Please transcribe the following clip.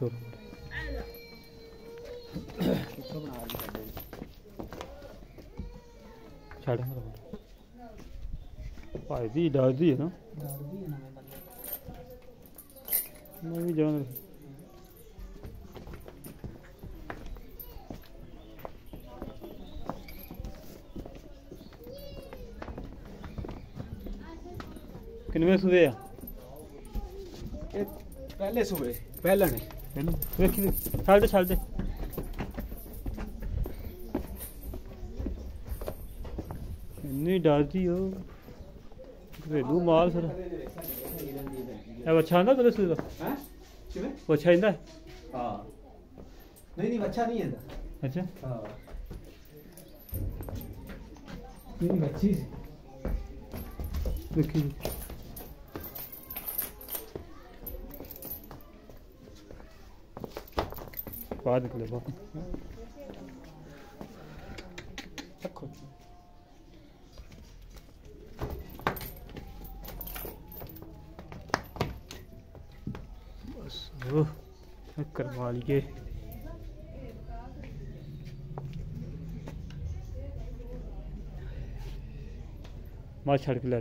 तो छाड़ भाई दी डाल दी है ना मैं भी जान किनवे सुबह पहले सुबह पहले ने देखी छाड़ दे इन्नी डालती हो घरेलू माल सर अच्छा आंदा तेरे सूर का वो अच्छा आंदा हाँ नहीं अच्छा नहीं है अच्छा हाँ नहीं अच्छी देखी बाहर निकले बाहर करवा लिए मार छड़ के ला